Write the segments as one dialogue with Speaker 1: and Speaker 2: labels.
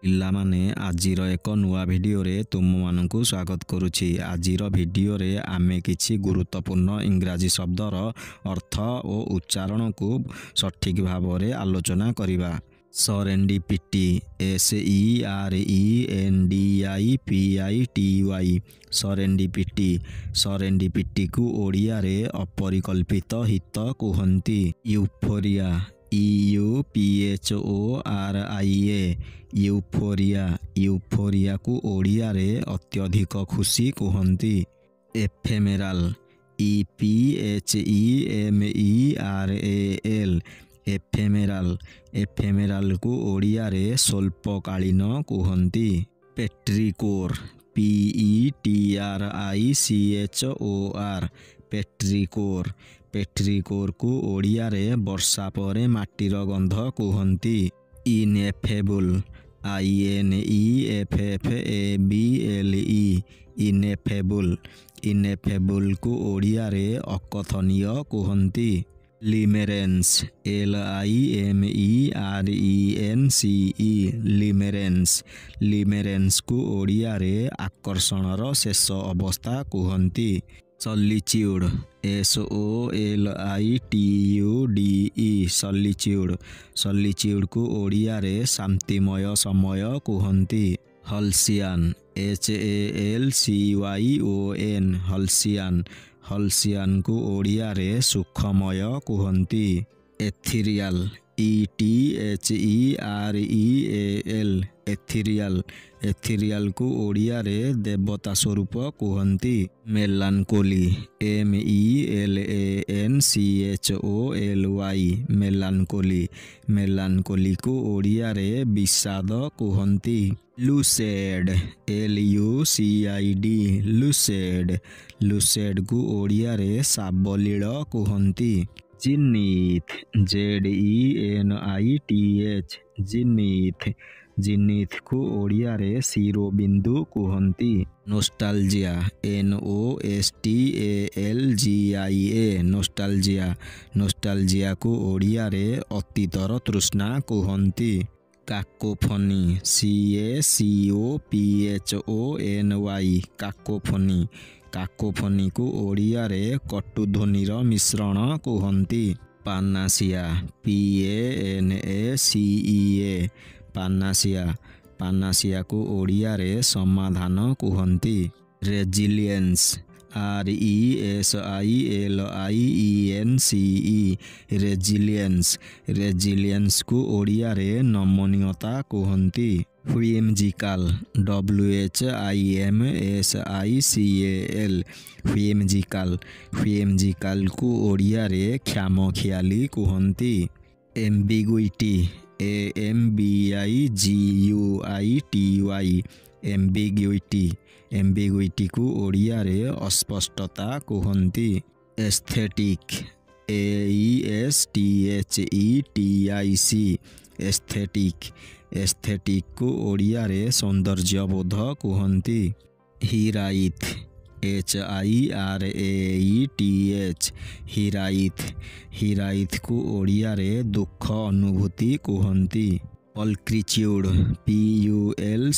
Speaker 1: ପିଲାମାନେ ଆଜିର ଏକ ନୂଆ ଭିଡ଼ିଓରେ ତୁମମାନଙ୍କୁ ସ୍ୱାଗତ କରୁଛି। ଆଜିର ଭିଡ଼ିଓରେ ଆମେ କିଛି ଗୁରୁତ୍ୱପୂର୍ଣ୍ଣ ଇଂରାଜୀ ଶବ୍ଦର ଅର୍ଥ ଓ ଉଚ୍ଚାରଣକୁ ସଠିକ୍ ଭାବରେ ଆଲୋଚନା କରିବା। ସରେଣ୍ଡିପିଟି SERENDIPITY ସରେଣ୍ଡିପିଟି। ସରେଣ୍ଡିପିଟିକୁ ଓଡ଼ିଆରେ ଅପରିକଳ୍ପିତ ହିତ କୁହନ୍ତି। Euphoria EUPHORIA Euphoria. ୟୁଫୋରିଆକୁ ଓଡ଼ିଆରେ ଅତ୍ୟଧିକ ଖୁସି କୁହନ୍ତି। ଏଫେମେରାଲ EPHEMERAL ଏଫେମେରାଲ। ଏଫେମେରାଲକୁ ଓଡ଼ିଆରେ ସ୍ୱଳ୍ପକାଳୀନ କୁହନ୍ତି। ପେଟ୍ରିକୋର PETRICHOR ପେଟ୍ରିକୋର। ପେଟ୍ରିକୋରକୁ ଓଡ଼ିଆରେ ବର୍ଷା ପରେ ମାଟିର ଗନ୍ଧ କୁହନ୍ତି। ଇନ୍ଏଫେବୁଲ INEFFABLE ଇନ୍ଏଫେବୁଲ। ଇନ୍ଏଫେବୁଲକୁ ଓଡ଼ିଆରେ ଅକଥନୀୟ କୁହନ୍ତି। ଲିମେରେନ୍ସ LIMERENCE ଲିମେରେନ୍ସ। ଲିମେରେନ୍ସକୁ ଓଡ଼ିଆରେ ଆକର୍ଷଣର ଶେଷ ଅବସ୍ଥା କୁହନ୍ତି। ସଲିଚ୍ୟୁଡ SOLITUDE ସଲିଚ୍ୟୁଡ। ସଲିଚ୍ୟୁଡକୁ ଓଡ଼ିଆରେ ଶାନ୍ତିମୟ ସମୟ କୁହନ୍ତି। ହଲ୍ସିଆନ HALCYON ହଲ୍ସିଆନ। ହଲ୍ସିଆନକୁ ଓଡ଼ିଆରେ ସୁଖମୟ କୁହନ୍ତି। ଏଥିରିଆଲ ETHEREAL ଏଥିରିଆଲ। ଏଥିରିଆଲକୁ ଓଡ଼ିଆରେ ଦେବତା ସ୍ୱରୂପ କୁହନ୍ତି। ମେଲାନକୋଲି MELANCHOLY ମେଲାନକୋଲି। ମେଲାନକୋଲିକୁ ଓଡ଼ିଆରେ ବିଷାଦ କୁହନ୍ତି। ଲୁସେଡ LUCID ଲୁସେଡ। ଲୁସେଡକୁ ଓଡ଼ିଆରେ ସାବଲୀଳ କୁହନ୍ତି। ଜିନିଥ ZENITH ଜିନିଥ। ଜିନିଥକୁ ଓଡ଼ିଆରେ ଶିରୋବିନ୍ଦୁ କୁହନ୍ତି। Nostalgia NOSTALGIA nostalgia. ନୋଷ୍ଟାଲଜିଆକୁ ଓଡ଼ିଆରେ ଅତୀତର ତୃଷ୍ଣା କୁହନ୍ତି। କାକୋଫନି CACOPHONY କାକୋଫନି। କାକୋଫନିକୁ ଓଡ଼ିଆରେ କଟୁଧ୍ୱନିର ମିଶ୍ରଣ କୁହନ୍ତି। ପାନାସିଆ PANACEA ପାନାସିଆ। ପାନାସିଆକୁ ଓଡ଼ିଆରେ ସମାଧାନ କୁହନ୍ତି। Resilience RESILIENCE resilience. ରେଜିଲିଏନ୍ସକୁ ଓଡ଼ିଆରେ ନମନୀୟତା କୁହନ୍ତି। ହ୍ୱିମ୍ଜିକାଲ WHIMSICAL ହ୍ୱିମ୍ଜିକାଲ। ହ୍ୱିମ୍ଜିକାଲକୁ ଓଡ଼ିଆରେ କ୍ଷାମଖିଆଲି କୁହନ୍ତି। ଏମ୍ବିଗୁଇଟି AMBIGUITY ଏମ୍ବିଗୁଇଟି। ଏମ୍ବିଗୁଇଟିକୁ ଓଡ଼ିଆରେ ଅସ୍ପଷ୍ଟତା କୁହନ୍ତି। ଏସ୍ଥେଟିକ୍ AESTHETIC ଏସ୍ଥେଟିକ୍। ଏସ୍ଥେଟିକକୁ ଓଡ଼ିଆରେ ସୌନ୍ଦର୍ଯ୍ୟବୋଧ କୁହନ୍ତି। ହିରାଇଥ HIRAITH ହିରାଇଥ। ହିରାଇଥକୁ ଓଡ଼ିଆରେ ଦୁଃଖ ଅନୁଭୂତି କୁହନ୍ତି। ପଲ୍କ୍ରିଚ୍ୟୁଡ PULCHRITUDE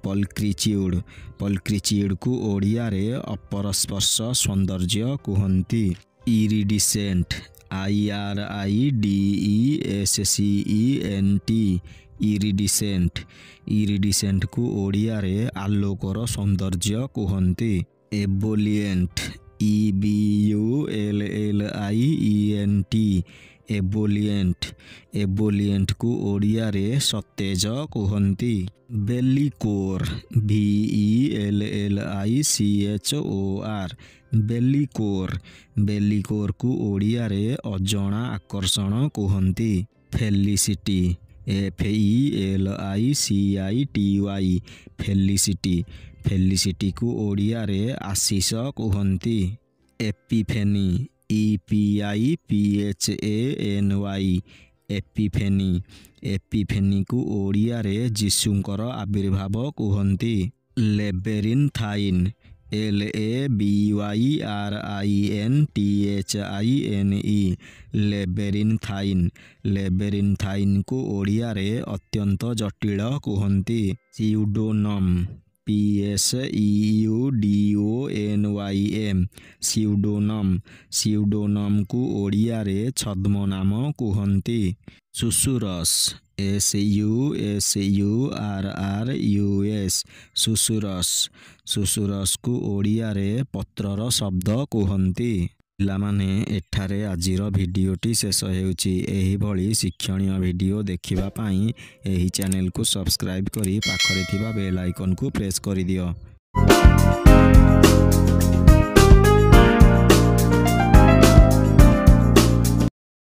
Speaker 1: ପଲ୍କ୍ରିଚ୍ୟୁଡ। ପଲ୍କ୍ରିଚ୍ୟୁଡକୁ ଓଡ଼ିଆରେ ଅପରସ୍ପର୍ଶ ସୌନ୍ଦର୍ଯ୍ୟ କୁହନ୍ତି। ଇରିଡିସେଣ୍ଟ IRIDESCENT ଇରିଡିସେଣ୍ଟ। ଇରିଡିସେଣ୍ଟକୁ ଓଡ଼ିଆରେ ଆଲୋକର ସୌନ୍ଦର୍ଯ୍ୟ କୁହନ୍ତି। ଏବୋଲିଏଣ୍ଟ EBULLIENT ଏବୋଲିଏଣ୍ଟ। ଏବୋଲିଏଣ୍ଟକୁ ଓଡ଼ିଆରେ ସତେଜ କୁହନ୍ତି। ବେଲିକୋର BELLICHOR ବେଲିକୋର। ବେଲିକୋରକୁ ଓଡ଼ିଆରେ ଅଜଣା ଆକର୍ଷଣ କୁହନ୍ତି। Felicity FELICITY Felicity. ଫେଲିସିଟିକୁ ଓଡ଼ିଆରେ ଆଶିଷ କୁହନ୍ତି। ଏପିଫେନି EPIPHANY ଏପିଫେନି। ଏପିଫେନିକୁ ଓଡ଼ିଆରେ ଯୀଶୁଙ୍କର ଆବିର୍ଭାବ କୁହନ୍ତି। ଲେବେରିନ୍ଥାଇନ LABYRINTHINE ଲେବେରିନ୍ଥାଇନ୍। ଲେବେରିନ୍ଥାଇନ୍କୁ ଓଡ଼ିଆରେ ଅତ୍ୟନ୍ତ ଜଟିଳ କୁହନ୍ତି। ସିଉଡୋନମ୍ PSEUDONYM ସିଉଡୋନମ୍। ସିଉଡୋନମ୍କୁ ଓଡ଼ିଆରେ ଛଦ୍ମନାମ କୁହନ୍ତି। ସୁସୁରସ୍ SUSURRUS ସୁସୁରସ୍। ସୁସୁରସ୍କୁ ଓଡ଼ିଆରେ ପତ୍ରର ଶବ୍ଦ କୁହନ୍ତି। ପିଲାମାନେ, ଏଠାରେ ଆଜିର ଭିଡ଼ିଓଟି ଶେଷ ହେଉଛି। ଏହିଭଳି ଶିକ୍ଷଣୀୟ ଭିଡ଼ିଓ ଦେଖିବା ପାଇଁ ଏହି ଚ୍ୟାନେଲକୁ ସବସ୍କ୍ରାଇବ୍ କରି ପାଖରେ ଥିବା ବେଲ୍ ଆଇକନ୍କୁ ପ୍ରେସ୍ କରିଦିଅ।